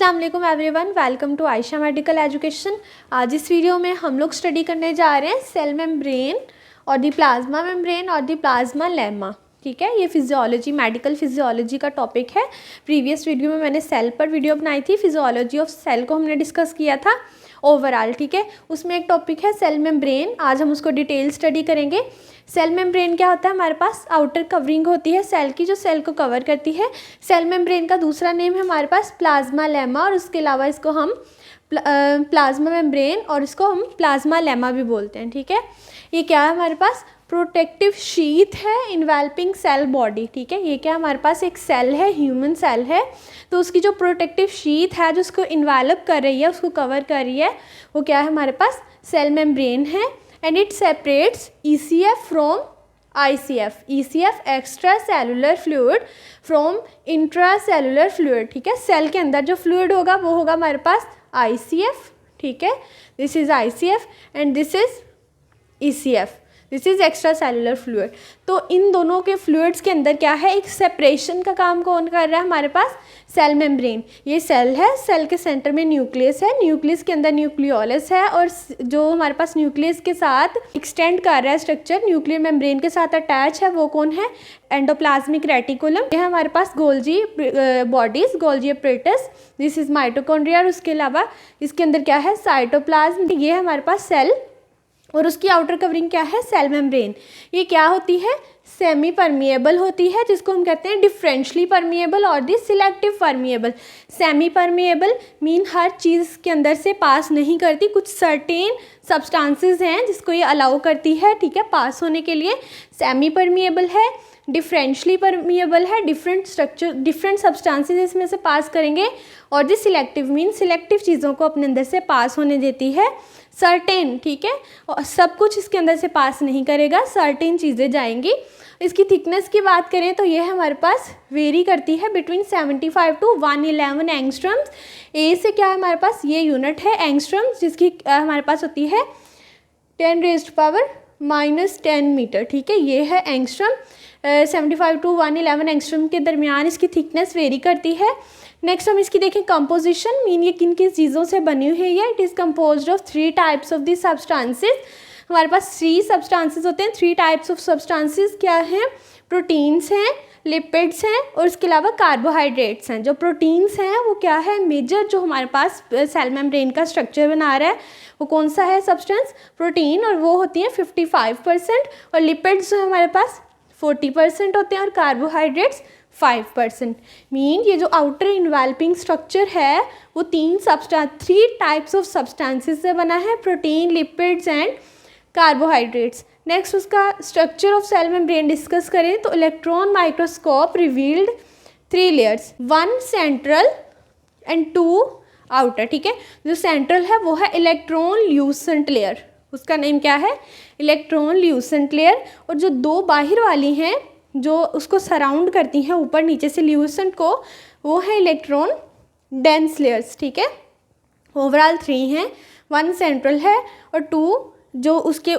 अस्सलाम वालेकुम everyone, welcome to Ayesha medical education. आज इस वीडियो में हम लोग स्टडी करने जा रहे हैं सेल मेम्ब्रेन और दी प्लाज्मा मेम्ब्रेन और दी प्लाज्मा लेमा। ठीक है, ये फिजियोलॉजी, मेडिकल फिजियोलॉजी का टॉपिक है। प्रीवियस वीडियो में मैंने सेल पर वीडियो बनाई थी, फिजियोलॉजी ऑफ सेल को हमने डिस्कस किया था ओवरऑल। ठीक है, उसमें एक टॉपिक है सेल मेम्ब्रेन, आज हम उसको डिटेल स्टडी करेंगे। सेल मेम्ब्रेन क्या होता है? हमारे पास आउटर कवरिंग होती है सेल की, जो सेल को कवर करती है। सेल मेम्ब्रेन का दूसरा नेम है हमारे पास प्लाज्मा लेमा, और उसके अलावा इसको हम प्लाज्मा मेम्ब्रेन और इसको हम प्लाज्मा लेमा भी बोलते हैं। ठीक है, ये क्या है? हमारे पास प्रोटेक्टिव शीथ है इन्वेल्पिंग सेल बॉडी। ठीक है, ये क्या हमारे पास एक सेल है, ह्यूमन सेल है, तो उसकी जो प्रोटेक्टिव शीथ है जो उसको इन्वेलप कर रही है, उसको कवर कर रही है, वो क्या है? हमारे पास सेल मेम्ब्रेन है। And it separates ECF from ICF, ECF extra cellular fluid from intra cellular fluid. ठीक है, सेल के अंदर जो फ्लूइड होगा वो होगा हमारे पास ICF। ठीक है, this is ICF and this is ECF, this is extra cellular fluid. तो इन दोनों के फ्लूइड्स के अंदर क्या है? एक सेपरेशन का काम कौन कर रहा है? हमारे पास सेल मेम्ब्रेन। ये सेल है, सेल के सेंटर में न्यूक्लियस है, न्यूक्लियस के अंदर न्यूक्लियोलस है, और जो हमारे पास न्यूक्लियस के साथ एक्सटेंड कर रहा है स्ट्रक्चर, न्यूक्लियर मेम्ब्रेन के साथ अटैच है, वो कौन है? Endoplasmic reticulum. ये है हमारे पास Golgi bodies, Golgi apparatus, this is mitochondria. और उसके अलावा इसके अंदर क्या है? साइटोप्लाज्म। ये है हमारे पास सेल, और उसकी आउटर कवरिंग क्या है? Cell membrane. ये क्या होती है? सेमी परमिएबल होती है, जिसको हम कहते हैं डिफरेंशली परमिएबल और the selective permeable. Semi permeable mean हर चीज़ के अंदर से पास नहीं करती, कुछ सर्टेन सब्सटेंसेस हैं जिसको ये अलाउ करती है, ठीक है, पास होने के लिए। सेमी परमिएबल है, डिफरेंशली परमिएबल है, डिफरेंट स्ट्रक्चर, डिफरेंट सब्सटेंसेस इसमें से पास करेंगे। और दी सिलेक्टिव मीन सिलेक्टिव चीज़ों को अपने अंदर से पास होने देती है, सर्टेन। ठीक है, और सब कुछ इसके अंदर से पास नहीं करेगा, सर्टेन चीज़ें जाएंगी। इसकी थिकनेस की बात करें तो ये हमारे पास वेरी करती है बिटवीन 75 टू 111 एंगस्ट्रम्स। ए से क्या है हमारे पास? ये यूनिट है एंगस्ट्रम्स, जिसकी हमारे पास होती है 10⁻⁻10 मीटर। ठीक है, ये है एंगस्ट्रम। 75 टू 111 एंगस्ट्रम के दरमियान इसकी थिकनेस वेरी करती है। नेक्स्ट हम इसकी देखें कंपोजिशन, मीन ये किन किन चीज़ों से बनी हुई है? It is composed of 3 types of the substances. हमारे पास 3 सब्सटेंसेस होते हैं, 3 टाइप्स ऑफ सब्सटेंसेस क्या हैं? प्रोटीन्स हैं, लिपिड्स हैं, और इसके अलावा कार्बोहाइड्रेट्स हैं। जो प्रोटीन्स हैं वो क्या है? मेजर जो हमारे पास सेल मेम्ब्रेन का स्ट्रक्चर बना रहा है वो कौन सा है सब्सटेंस? प्रोटीन, और वो होती है 55%। और लिपिड्स जो हमारे पास 40% होते हैं, और कार्बोहाइड्रेट्स 5%। मीन ये जो आउटर इन्वेल्पिंग स्ट्रक्चर है वो 3 टाइप्स ऑफ सब्सटेंसेस से बना है, protein, lipids and carbohydrates. Next उसका structure of cell membrane discuss करें तो electron microscope revealed 3 layers, 1 central and 2 outer. ठीक है, जो सेंट्रल है वो है इलेक्ट्रॉन ल्यूसेंट लेयर, उसका नेम क्या है? Electron lucent layer. और जो 2 बाहर वाली हैं जो उसको सराउंड करती हैं ऊपर नीचे से ल्यूसेंट को, वो है इलेक्ट्रॉन डेंस लेयर्स। ठीक है, ओवरऑल 3 हैं, 1 सेंट्रल है और 2 जो उसके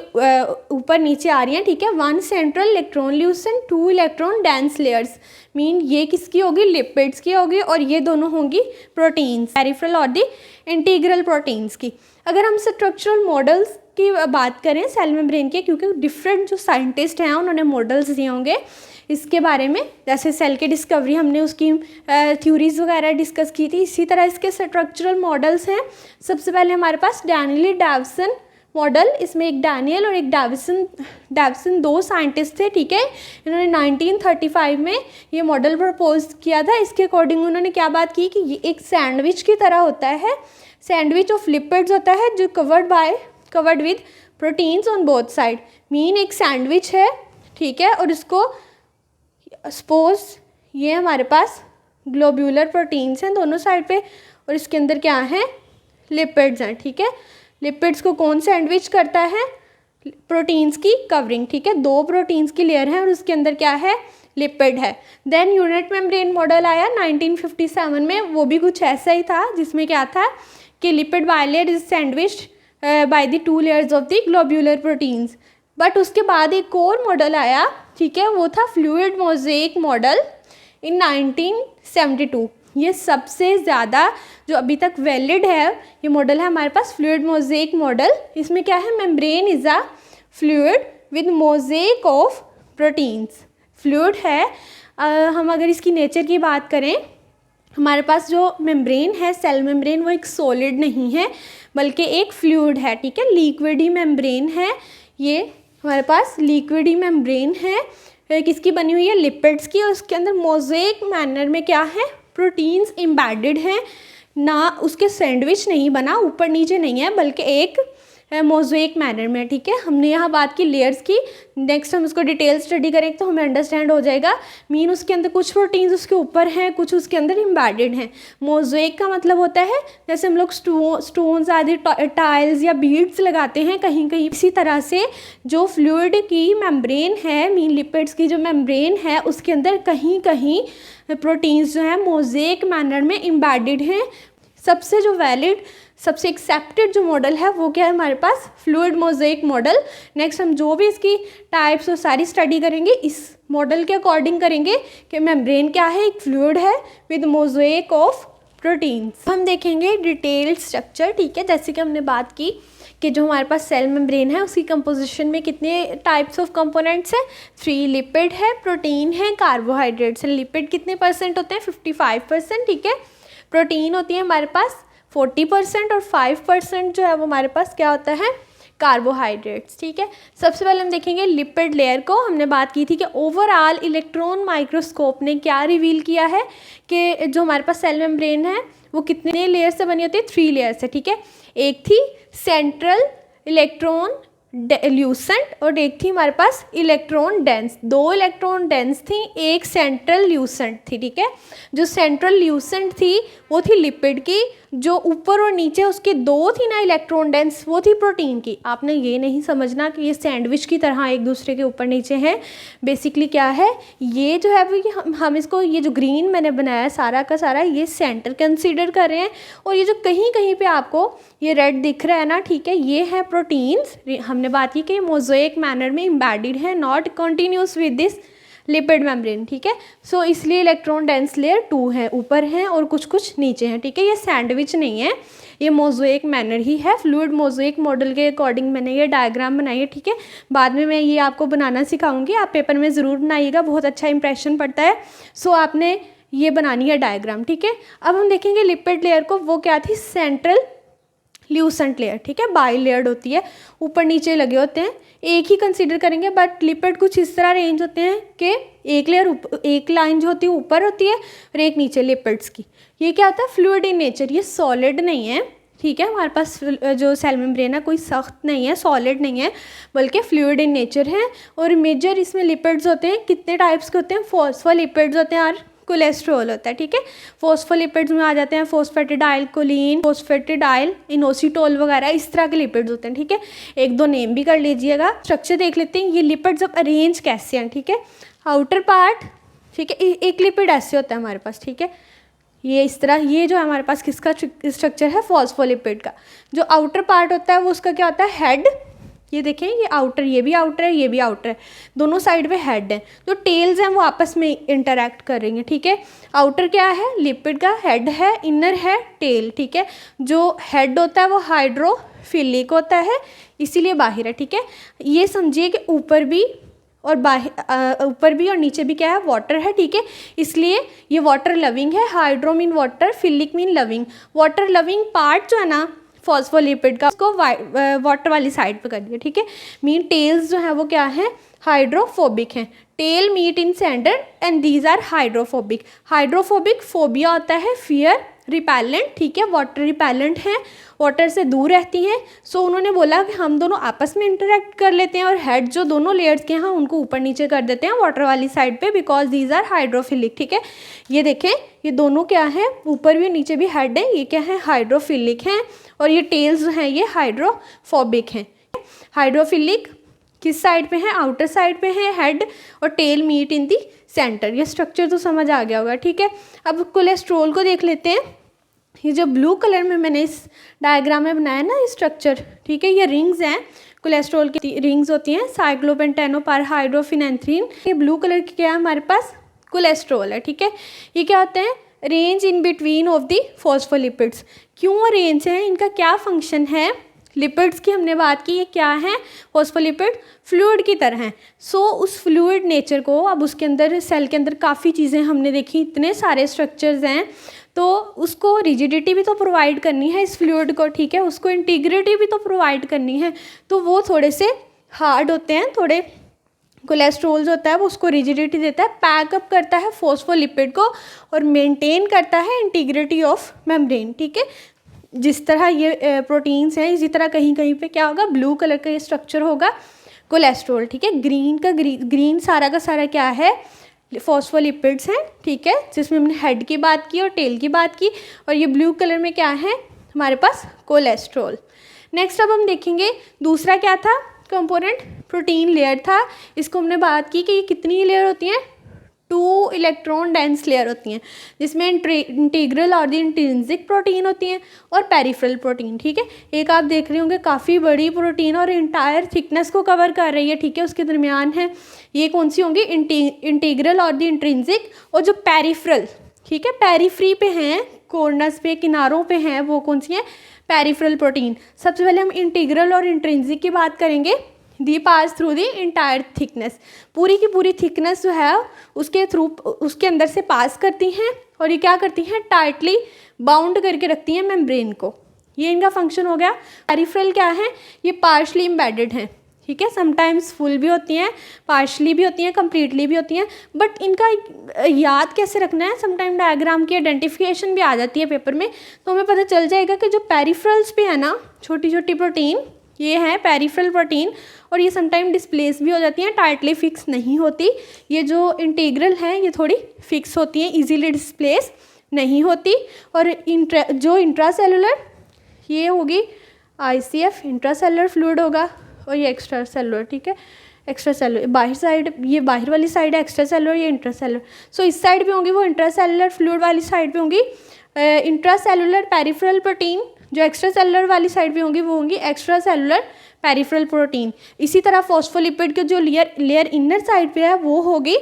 ऊपर नीचे आ रही हैं। ठीक है, 1 central electron Lucent, 2 electron dense layers. Mean ये किसकी होगी? लिपिड्स की होगी, और ये दोनों होंगी प्रोटीन्स, पेरिफेरल और दी इंटीग्रल प्रोटीन्स की। अगर हम स्ट्रक्चरल मॉडल्स की बात करें सेल मेम्ब्रेन के, क्योंकि डिफरेंट जो साइंटिस्ट हैं उन्होंने मॉडल्स दिए होंगे इसके बारे में, जैसे सेल की डिस्कवरी हमने उसकी थ्योरीज वगैरह डिस्कस की थी, इसी तरह इसके स्ट्रक्चरल मॉडल्स हैं। सबसे पहले हमारे पास डैनियल-डेविसन मॉडल, इसमें एक डैनियल और एक डेविसन 2 साइंटिस्ट थे। ठीक है, इन्होंने 1935 में ये मॉडल प्रपोज किया था। इसके अकॉर्डिंग उन्होंने क्या बात की कि ये एक सैंडविच की तरह होता है, सैंडविच ऑफ लिपिड्स होता है जो covered with proteins on both side. Mean एक सैंडविच है, ठीक है, और इसको सपोज ये हमारे पास ग्लोब्यूलर प्रोटीन्स हैं दोनों साइड पे, और इसके अंदर क्या है? लिपिड्स हैं। ठीक है, लिपिड्स को कौन सैंडविच करता है? प्रोटीन्स की कवरिंग। ठीक है, 2 प्रोटीन्स की लेयर है और उसके अंदर क्या है? लिपिड है। देन यूनिट मेम्ब्रेन मॉडल आया 1957 में, वो भी कुछ ऐसा ही था, जिसमें क्या था कि lipid bilayer is sandwiched by the 2 layers of the globular proteins. But उसके बाद एक और मॉडल आया, ठीक है, वो था फ्लूइड मोज़ेक मॉडल इन 1972। ये सबसे ज़्यादा जो अभी तक वैलिड है ये मॉडल है हमारे पास फ्लूइड मोज़ेक मॉडल। इसमें क्या है, membrane is a fluid with mosaic of proteins. Fluid है, हम अगर इसकी नेचर की बात करें, हमारे पास जो मेम्ब्रेन है, सेल मेम्ब्रेन, वो एक सॉलिड नहीं है बल्कि एक फ्लूइड है, ठीक है, लिक्विड ही मेम्ब्रेन है। ये हमारे पास लिक्विड ही मेम्ब्रेन है, किसकी बनी हुई है, लिपिड्स की, और उसके अंदर मोज़ेक मैनर में क्या है, प्रोटीन्स एम्बेडेड हैं, ना उसके सैंडविच नहीं बना, ऊपर नीचे नहीं है, बल्कि एक मोज़ेक मैनर में, ठीक है। हमने यहाँ बात की लेयर्स की, नेक्स्ट हम उसको डिटेल स्टडी करेंगे तो हमें अंडरस्टैंड हो जाएगा। मीन उसके अंदर कुछ प्रोटीन्स उसके ऊपर हैं, कुछ उसके अंदर एम्बेडेड हैं। मोज़ेक का मतलब होता है जैसे हम लोग स्टोन्स आदि टाइल्स या बीड्स लगाते हैं कहीं कहीं, इसी तरह से जो फ्लूइड की मेम्ब्रेन है, मीन लिपिड्स की जो मेम्ब्रेन है, उसके अंदर कहीं कहीं प्रोटीन्स जो है मोज़ेक मैनर में एम्बेडेड हैं। सबसे जो वैलिड, सबसे एक्सेप्टेड जो मॉडल है वो क्या है हमारे पास, फ्लूइड मोज़ेक मॉडल। नेक्स्ट हम जो भी इसकी टाइप्स और सारी स्टडी करेंगे इस मॉडल के अकॉर्डिंग करेंगे कि मेम्ब्रेन क्या है, एक फ्लूइड है विद मोज़ेक ऑफ प्रोटीन्स। हम देखेंगे डिटेल स्ट्रक्चर, ठीक है। जैसे कि हमने बात की कि जो हमारे पास सेल मेम्ब्रेन है उसकी कंपोजिशन में कितने टाइप्स ऑफ कंपोनेंट्स हैं, 3 लिपिड है, प्रोटीन है, कार्बोहाइड्रेट्स है। लिपिड कितने परसेंट होते हैं, 55%, ठीक है। प्रोटीन होती है हमारे पास 40% और 5% जो है वो हमारे पास क्या होता है, कार्बोहाइड्रेट्स, ठीक है। सबसे पहले हम देखेंगे लिपिड लेयर को। हमने बात की थी कि ओवरऑल इलेक्ट्रॉन माइक्रोस्कोप ने क्या रिवील किया है कि जो हमारे पास सेल मेम्ब्रेन है वो कितने लेयर से बनी होती है, 3 लेयर से, ठीक है। एक थी सेंट्रल इलेक्ट्रॉन ल्यूसेंट और एक थी हमारे पास इलेक्ट्रॉन डेंस। 2 इलेक्ट्रॉन डेंस थी, एक सेंट्रल ल्यूसेंट थी, ठीक है। जो सेंट्रल ल्यूसेंट थी वो थी लिपिड की, जो ऊपर और नीचे उसके 2 थी ना इलेक्ट्रॉन डेंस, वो थी प्रोटीन की। आपने ये नहीं समझना कि ये सैंडविच की तरह एक दूसरे के ऊपर नीचे हैं। बेसिकली क्या है, ये जो है वो हम इसको, ये जो ग्रीन मैंने बनाया सारा का सारा, ये सेंटर कंसीडर कर रहे हैं, और ये जो कहीं कहीं पे आपको ये रेड दिख रहा है ना, ठीक है, ये है प्रोटीन्स। हमने बात की कि मोज़ेक मैनर में एम्बेडेड है, not continuous with this lipid membrane, ठीक है। सो इसलिए इलेक्ट्रॉन डेंस लेयर 2 है, ऊपर हैं और कुछ कुछ नीचे हैं, ठीक है। ये सैंडविच नहीं है, ये मोज़ेक मैनर ही है। फ्लूइड मोज़ेक मॉडल के अकॉर्डिंग मैंने ये डायग्राम बनाई है, ठीक है। बाद में मैं ये आपको बनाना सिखाऊंगी, आप पेपर में ज़रूर बनाइएगा, बहुत अच्छा इंप्रेशन पड़ता है। सो आपने ये बनानी है डायग्राम, ठीक है। अब हम देखेंगे लिपिड लेयर को, वो क्या थी, सेंट्रल ल्यूसेंट लेयर, ठीक है, बाई लेयर्ड होती है, ऊपर नीचे लगे होते हैं, एक ही कंसीडर करेंगे। बट लिपिड कुछ इस तरह रेंज होते हैं कि एक लेयर, एक लाइन जो होती है ऊपर होती है और एक नीचे लिपिड्स की। ये क्या होता है, फ्लूइड इन नेचर, ये सॉलिड नहीं है, ठीक है। हमारे पास जो सेल मेम्ब्रेन है कोई सख्त नहीं है, सॉलिड नहीं है, बल्कि फ्लूइड इन नेचर है। और मेजर इसमें लिपिड्स होते हैं, कितने टाइप्स के होते हैं, फॉस्फोलिपिड्स होते हैं और कोलेस्ट्रॉल होता है, ठीक है। फॉस्फोलिपिड्स में आ जाते हैं फॉस्फेटिडाइल कोलिन, फॉस्फेटिडाइल इनोसिटोल वगैरह, इस तरह के लिपिड्स होते हैं, ठीक है। 1-2 नेम भी कर लीजिएगा। स्ट्रक्चर देख लेते हैं, ये लिपिड्स अब अरेंज कैसे हैं, ठीक है। आउटर पार्ट, ठीक है, एक लिपिड ऐसे होता है हमारे पास, ठीक है, ये इस तरह। ये जो है हमारे पास किसका स्ट्रक्चर है, फॉस्फोलिपिड का। जो आउटर पार्ट होता है वो उसका क्या होता है, हेड। ये देखें, ये आउटर, ये भी आउटर है, ये भी आउटर है, दोनों साइड पे हेड है। जो टेल्स हैं वो आपस में इंटरैक्ट करेंगे, ठीक है। आउटर क्या है, लिपिड का हेड है, इनर है टेल, ठीक है। जो हेड होता है वो हाइड्रोफिलिक होता है, इसीलिए बाहर है, ठीक है। ये समझिए कि ऊपर भी और बाहर, ऊपर भी और नीचे भी क्या है, वाटर है, ठीक है। इसलिए ये वाटर लविंग है, hydro mean water, philic mean loving. Water loving part जो है ना फॉस्फोलिपिड का, उसको वाटर वाली साइड पे कर दिया, ठीक है। मीन टेल्स जो है वो क्या है, हाइड्रोफोबिक हैं। Tail meet in centre and these are hydrophobic. Hydrophobic phobia होता है फियर, रिपेलेंट, ठीक है, वाटर रिपेलेंट हैं, वाटर से दूर रहती हैं। सो उन्होंने बोला कि हम दोनों आपस में इंटरेक्ट कर लेते हैं और हेड जो दोनों लेयर्स के हैं उनको ऊपर नीचे कर देते हैं वाटर वाली साइड पे, बिकॉज दीज आर हाइड्रोफिलिक, ठीक है। ये देखें, ये दोनों क्या है, ऊपर भी और नीचे भी हेड है, ये क्या है, हाइड्रोफिलिक हैं। और ये टेल्स जो हैं ये हाइड्रोफोबिक हैं। हाइड्रोफिलिक किस साइड पे है, आउटर साइड पे है हेड, और tail meet in the centre. ये स्ट्रक्चर तो समझ आ गया होगा, ठीक है। अब कोलेस्ट्रॉल को देख लेते हैं। ये जो ब्लू कलर में मैंने इस डायग्राम में बनाया ना ये स्ट्रक्चर, ठीक है, ये रिंग्स हैं, कोलेस्ट्रॉल की रिंग्स होती हैं, साइक्लोपेंटेनो पर हाइड्रोफिनेंथ्रीन। ये ब्लू कलर की क्या है हमारे पास, कोलेस्ट्रॉल है, ठीक है। ये क्या होते हैं, range in between of the phospholipids. क्यों रेंज है, इनका क्या फंक्शन है? लिपिड्स की हमने बात की, ये क्या है? फॉस्फोलिपिड फ्लूइड की तरह हैं। सो उस फ्लूइड नेचर को, अब उसके अंदर सेल के अंदर काफ़ी चीज़ें हमने देखी, इतने सारे स्ट्रक्चर्स हैं, तो उसको रिजिडिटी भी तो प्रोवाइड करनी है इस फ्लूइड को, ठीक है, उसको इंटीग्रिटी भी तो प्रोवाइड करनी है, तो वो थोड़े से हार्ड होते हैं, थोड़े कोलेस्ट्रोल होता है वो उसको रिजिडिटी देता है, पैकअप करता है फॉस्फोलिपिड को और मेंटेन करता है इंटीग्रिटी ऑफ मेम्ब्रेन, ठीक है। जिस तरह ये प्रोटीन्स हैं, इसी तरह कहीं कहीं पे क्या होगा, ब्लू कलर का ये स्ट्रक्चर होगा कोलेस्ट्रॉल, ठीक है। ग्रीन का ग्रीन सारा का सारा क्या है, फॉस्फोलिपिड्स हैं, ठीक है, जिसमें हमने हेड की बात की और टेल की बात की, और ये ब्लू कलर में क्या है हमारे पास, कोलेस्ट्रॉल। नेक्स्ट अब हम देखेंगे दूसरा क्या था कंपोनेंट, प्रोटीन लेयर था। इसको हमने बात की कि ये कितनी लेयर होती हैं, 2 इलेक्ट्रॉन डेंस लेयर होती हैं, जिसमें इंटीग्रल और द इंट्रिंसिक प्रोटीन होती हैं और पेरिफेरल प्रोटीन, ठीक है। एक आप देख रहे होंगे काफ़ी बड़ी प्रोटीन और इंटायर थिकनेस को कवर कर रही है, ठीक है, उसके दरमियान है, ये कौन सी होंगी, इंटीग्रल और द इंट्रिंसिक, और जो पेरिफेरल, ठीक है, पेरीफ्री पे हैं, कॉर्नर्स पे, किनारों पे हैं, वो कौन सी हैं, पेरिफेरल प्रोटीन। सबसे पहले हम इंटीग्रल और इंट्रिंसिक की बात करेंगे। The pass through the entire thickness, पूरी की पूरी थिकनेस जो है उसके थ्रू, उसके अंदर से पास करती हैं, और ये क्या करती हैं, टाइटली बाउंड करके रखती हैं मेम्ब्रेन को। ये इनका फंक्शन हो गया। पेरिफेरल क्या है, ये पार्शली एम्बेडेड हैं, ठीक है, समटाइम्स फुल भी होती हैं, पार्शली भी होती हैं, कम्प्लीटली भी होती हैं, बट इनका याद कैसे रखना है, समटाइम डायग्राम की आइडेंटिफिकेशन भी आ जाती है पेपर में, तो हमें पता चल जाएगा कि जो पेरिफेरल्स पे है ना छोटी छोटी प्रोटीन, ये है पेरिफेरल प्रोटीन, और ये समटाइम डिस्प्लेस भी हो जाती हैं, टाइटली फिक्स नहीं होती। ये जो इंटीग्रल हैं ये थोड़ी फिक्स होती हैं, इजीली डिस्प्लेस नहीं होती। और जो इंट्रासेलुलर, ये होगी ICF, इंट्रासेलुलर फ्लूइड होगा, और ये एक्स्ट्रा सेलुलर, ठीक है, एक्स्ट्रा सेलुलर बाहर साइड, ये बाहर वाली साइड है एक्स्ट्रा सेलुलर, ये इंट्रासेलुलर। सो इस साइड पे होंगी वो इंट्रासेलुलर फ्लूइड वाली साइड पे होंगी इंट्रासेलुलर पेरिफेरल प्रोटीन, जो एक्स्ट्रा सेलुलर वाली साइड पे होंगी वो होंगी एक्स्ट्रा सेलुलर पेरिफेरल प्रोटीन। इसी तरह फॉस्फोलिपिड के जो लेयर इनर साइड पे है वो होगी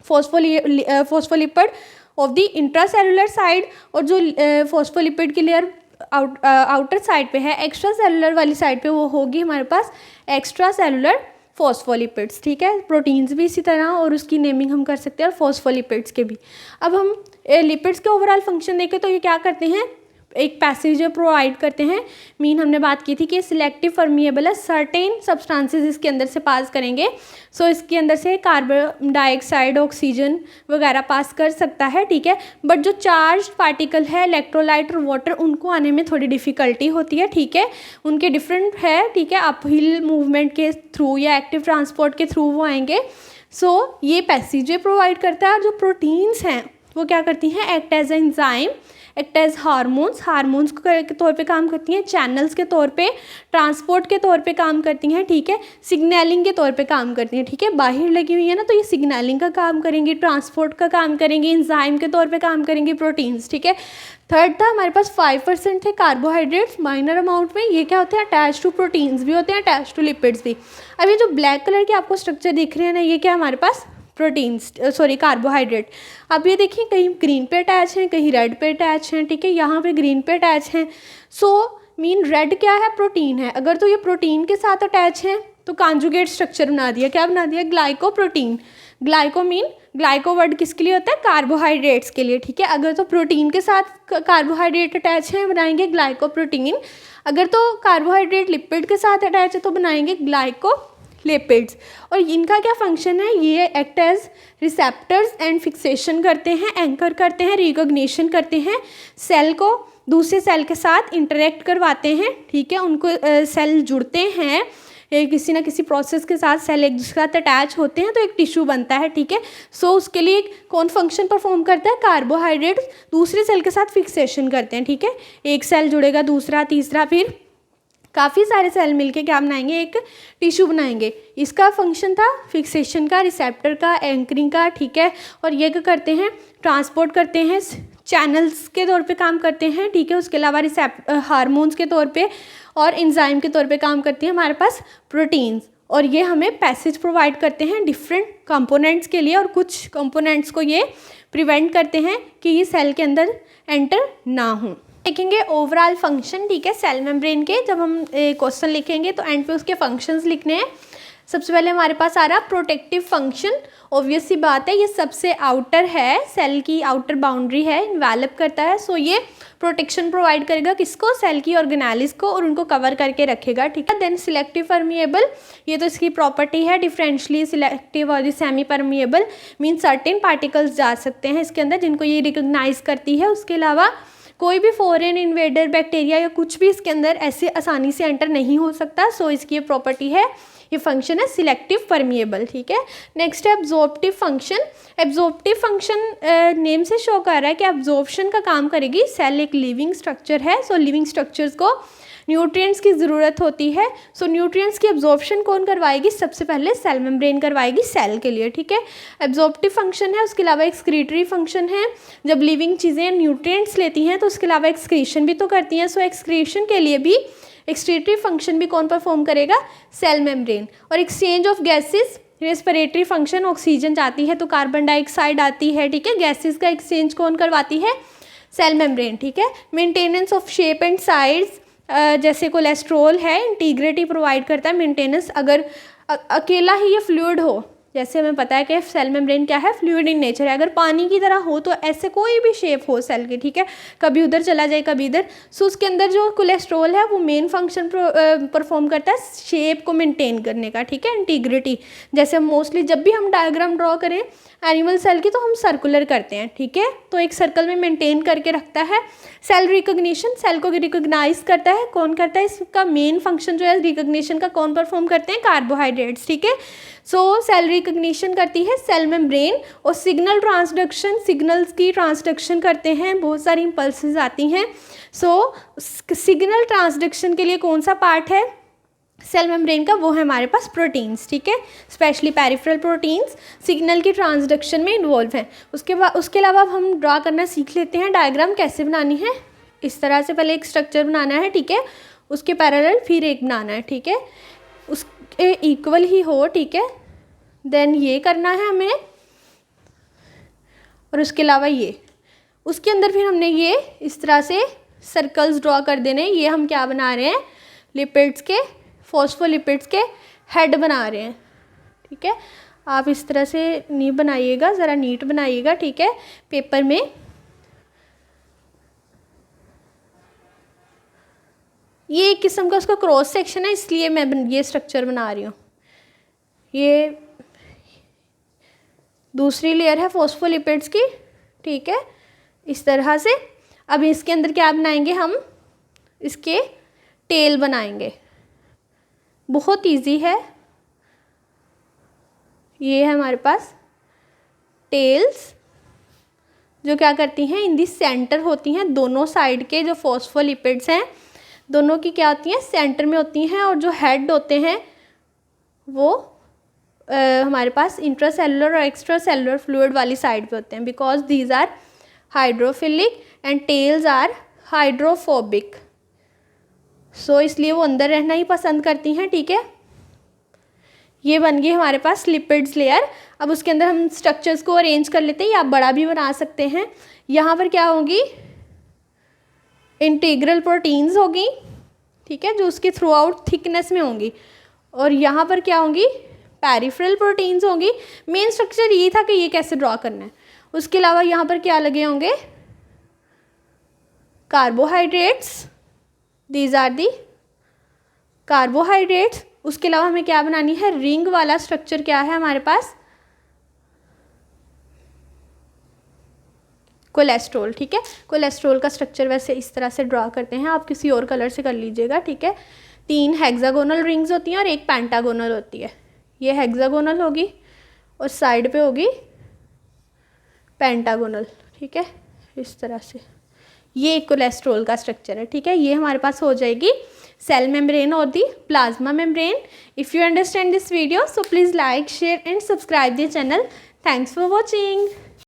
phospholipid of the intracellular side, और जो फॉस्फोलिपिड की लेयर आउटर साइड पे है एक्स्ट्रा सेलुलर वाली साइड पे, वो होगी हमारे पास एक्स्ट्रा सेलुलर फॉस्फोलिपिड्स, ठीक है। प्रोटीन्स भी इसी तरह, और उसकी नेमिंग हम कर सकते हैं, और फॉस्फोलिपिड्स के भी। अब हम लिपिड्स के ओवरऑल फंक्शन देखें तो ये क्या करते हैं, एक पैसेज प्रोवाइड करते हैं। मीन हमने बात की थी कि सिलेक्टिव परमिएबल है, सर्टेन सब्सटेंसेस इसके अंदर से पास करेंगे। सो इसके अंदर से कार्बन डाइऑक्साइड, ऑक्सीजन वगैरह पास कर सकता है, ठीक है। बट जो चार्ज पार्टिकल है, इलेक्ट्रोलाइट और वाटर, उनको आने में थोड़ी डिफ़िकल्टी होती है, ठीक है, उनके डिफरेंट है, ठीक है, अपहिल मूवमेंट के थ्रू या एक्टिव ट्रांसपोर्ट के थ्रू वो आएंगे। सो ये पैसेज प्रोवाइड करता है। और जो प्रोटीन्स हैं वो क्या करती हैं, act as enzyme, act as hormones के तौर पे काम करती हैं, चैनल्स के तौर पे, ट्रांसपोर्ट के तौर पे काम करती हैं, ठीक है, सिग्नलिंग के तौर पे काम करती हैं, ठीक है। बाहर लगी हुई है ना, तो ये सिग्नलिंग का काम करेंगी, ट्रांसपोर्ट का काम करेंगी, एंजाइम के तौर पे काम करेंगी प्रोटीन्स, ठीक है। थर्ड था हमारे पास 5% थे कार्बोहाइड्रेट्स माइनर अमाउंट में, ये क्या होते हैं, अटैच टू प्रोटीन्स भी होते हैं, अटैच टू लिपिड्स भी। अब ये जो ब्लैक कलर के आपको स्ट्रक्चर दिख रहे हैं ना, ये क्या हमारे पास प्रोटीन्स, सॉरी कार्बोहाइड्रेट। अब ये देखिए कहीं ग्रीन पे अटैच हैं, कहीं रेड पे अटैच हैं, ठीक है, यहाँ पे ग्रीन पे अटैच हैं। सो मीन रेड क्या है, प्रोटीन है। अगर तो ये प्रोटीन के साथ अटैच हैं तो कॉन्जुगेट स्ट्रक्चर बना दिया, क्या बना दिया, glycoprotein. Glyco mean, glyco word किसके लिए होता है, कार्बोहाइड्रेट्स के लिए, ठीक है। अगर तो प्रोटीन के साथ कार्बोहाइड्रेट अटैच हैं, बनाएंगे ग्लाइकोप्रोटीन। अगर तो कार्बोहाइड्रेट लिपिड के साथ अटैच है तो बनाएंगे ग्लाइको लिपिड्स। और इनका क्या फंक्शन है, ये act as receptors and fixation करते हैं, एंकर करते हैं, रिकॉग्निशन करते हैं, सेल को दूसरे सेल के साथ इंटरेक्ट करवाते हैं, ठीक है, उनको सेल जुड़ते हैं किसी ना किसी प्रोसेस के साथ, सेल एक दूसरे के साथ अटैच होते हैं तो एक टिश्यू बनता है, ठीक है। सो उसके लिए कौन फंक्शन परफॉर्म करता है, कार्बोहाइड्रेट दूसरे सेल के साथ फिक्सेशन करते हैं, ठीक है। एक सेल जुड़ेगा, दूसरा, तीसरा, फिर काफ़ी सारे सेल मिलके क्या बनाएंगे, एक टिश्यू बनाएंगे। इसका फंक्शन था फिक्सेशन का, रिसेप्टर का, एंकरिंग का, ठीक है। और ये क्या करते हैं, ट्रांसपोर्ट करते हैं, चैनल्स के तौर पे काम करते हैं, ठीक है। उसके अलावा हार्मोन्स के तौर पे और एंजाइम के तौर पे काम करती हैं हमारे पास प्रोटीन्स। और ये हमें पैसेज प्रोवाइड करते हैं डिफरेंट कंपोनेंट्स के लिए, और कुछ कंपोनेंट्स को ये प्रिवेंट करते हैं कि ये सेल के अंदर एंटर ना हो। देखेंगे ओवरऑल फंक्शन, ठीक है, सेल मेम्ब्रेन के। जब हम क्वेश्चन लिखेंगे तो एंड पे उसके फंक्शंस लिखने हैं। सबसे पहले हमारे पास आ रहा प्रोटेक्टिव फंक्शन। ऑब्वियस सी बात है, ये सबसे आउटर है, सेल की आउटर बाउंड्री है, इन्वेलप करता है। सो ये प्रोटेक्शन प्रोवाइड करेगा किसको, सेल की ऑर्गेनेलिस को, और उनको कवर करके रखेगा, ठीक है। देन सिलेक्टिव परमिएबल, ये तो इसकी प्रॉपर्टी है, डिफरेंशियली सिलेक्टिव और semi permeable mean certain particles जा सकते हैं इसके अंदर जिनको ये रिकॉग्नाइज करती है। उसके अलावा कोई भी फॉरेन इन्वेडर, बैक्टीरिया या कुछ भी इसके अंदर ऐसे आसानी से एंटर नहीं हो सकता। सो इसकी ये प्रॉपर्टी है, ये फंक्शन है सिलेक्टिव परमिएबल, ठीक है। नेक्स्ट है absorptive function. Absorptive function name से शो कर रहा है कि एब्जॉर्प्शन का काम करेगी। सेल एक लिविंग स्ट्रक्चर है, सो लिविंग स्ट्रक्चर्स को न्यूट्रिएंट्स की ज़रूरत होती है। सो न्यूट्रिएंट्स की एब्जॉर्प्शन कौन करवाएगी, सबसे पहले सेल मेम्ब्रेन करवाएगी सेल के लिए, ठीक है। एब्जॉर्प्टिव फंक्शन है। उसके अलावा एक्सक्रीटरी फंक्शन है, जब लिविंग चीज़ें न्यूट्रिएंट्स लेती हैं तो उसके अलावा एक्सक्रीशन भी तो करती हैं। सो एक्सक्रीशन के लिए भी एक्सक्रीटरी फंक्शन भी कौन परफॉर्म करेगा, सेल मेम्ब्रेन। और exchange of gases, respiratory function, oxygen जाती है तो कार्बन डाइऑक्साइड आती है, ठीक है। गैसेस का एक्सचेंज कौन करवाती है, सेल मेम्ब्रेन, ठीक है। Maintenance of shape and size, जैसे कोलेस्ट्रॉल है, इंटीग्रिटी प्रोवाइड करता है मेंटेनेंस। अगर अकेला ही ये फ्लूइड हो, जैसे हमें पता है कि सेल मेम्ब्रेन क्या है, फ्लूइड इन नेचर है, अगर पानी की तरह हो तो ऐसे कोई भी शेप हो सेल की, ठीक है, कभी उधर चला जाए कभी इधर। सो उसके अंदर जो कोलेस्ट्रॉल है वो मेन फंक्शन परफॉर्म करता है शेप को मेंटेन करने का, ठीक है, इंटीग्रिटी। जैसे मोस्टली जब भी हम डायग्राम ड्रॉ करें एनिमल सेल की तो हम सर्कुलर करते हैं, ठीक है, तो एक सर्कल में मेंटेन करके रखता है। सेल रिकॉग्निशन, सेल को रिकॉग्नाइज करता है, कौन करता है, इसका मेन फंक्शन जो है रिकॉग्निशन का कौन परफॉर्म करते हैं, कार्बोहाइड्रेट्स, ठीक है। सो सेल रिकॉग्निशन करती है सेल मेम्ब्रेन। और सिग्नल ट्रांसडक्शन, सिग्नल्स की ट्रांसडक्शन करते हैं, बहुत सारी इम्पल्सेस आती हैं। सो सिग्नल ट्रांसडक्शन के लिए कौन सा पार्ट है सेल मेम्ब्रेन का, वो है हमारे पास प्रोटीन्स, ठीक है, स्पेशली पेरिफेरल प्रोटीन्स सिग्नल की ट्रांसडक्शन में इन्वॉल्व हैं। उसके अलावा अब हम ड्रा करना सीख लेते हैं। डायग्राम कैसे बनानी है, इस तरह से पहले एक स्ट्रक्चर बनाना है, ठीक है, उसके पैरेलल फिर एक बनाना है, ठीक है, उसके इक्वल ही हो, ठीक है। देन ये करना है हमें, और उसके अलावा ये, उसके अंदर फिर हमने ये इस तरह से सर्कल्स ड्रॉ कर देने। ये हम क्या बना रहे हैं, लिपिड्स के, फॉस्फोलिपिड्स के हेड बना रहे हैं, ठीक है। आप इस तरह से नहीं बनाइएगा, ज़रा नीट बनाइएगा, ठीक है, पेपर में। ये एक किस्म का उसका क्रॉस सेक्शन है, इसलिए मैं ये स्ट्रक्चर बना रही हूँ। ये दूसरी लेयर है फॉस्फोलिपिड्स की, ठीक है, इस तरह से। अब इसके अंदर क्या बनाएंगे हम, इसके टेल बनाएंगे, बहुत इजी है। ये है हमारे पास टेल्स, जो क्या करती हैं, इन दी सेंटर होती हैं, दोनों साइड के जो फॉस्फोलिपिड्स हैं दोनों की क्या होती हैं, सेंटर में होती हैं। और जो हेड होते हैं वो हमारे पास इंट्रासेलुलर और एक्स्ट्रा सेलुलर फ्लूइड वाली साइड पे होते हैं, because these are hydrophilic and tails are hydrophobic. So इसलिए वो अंदर रहना ही पसंद करती हैं, ठीक है। ये बन गई हमारे पास लिपिड्स लेयर। अब उसके अंदर हम स्ट्रक्चर्स को अरेंज कर लेते हैं, या आप बड़ा भी बना सकते हैं। यहाँ पर क्या होगी, इंटीग्रल प्रोटीन्स होगी, ठीक है, जो उसके थ्रू आउट थिकनेस में होंगी। और यहाँ पर क्या होंगी, पेरिफेरल प्रोटीन्स होंगी। मेन स्ट्रक्चर ये था कि ये कैसे ड्रॉ करना है। उसके अलावा यहाँ पर क्या लगे होंगे, carbohydrates, these are the carbohydrates. उसके अलावा हमें क्या बनानी है, रिंग वाला स्ट्रक्चर क्या है हमारे पास, कोलेस्ट्रॉल, ठीक है। कोलेस्ट्रॉल का स्ट्रक्चर वैसे इस तरह से ड्रॉ करते हैं, आप किसी और कलर से कर लीजिएगा, ठीक है। 3 हेक्सागोनल रिंग्स होती हैं और एक पेंटागोनल होती है। ये हेक्सागोनल होगी और साइड पे होगी पेंटागोनल, ठीक है, इस तरह से। ये एक कोलेस्ट्रॉल का स्ट्रक्चर है, ठीक है। ये हमारे पास हो जाएगी सेल मेम्ब्रेन और the plasma membrane. If you understand this video, so please like, share and subscribe the channel. Thanks for watching.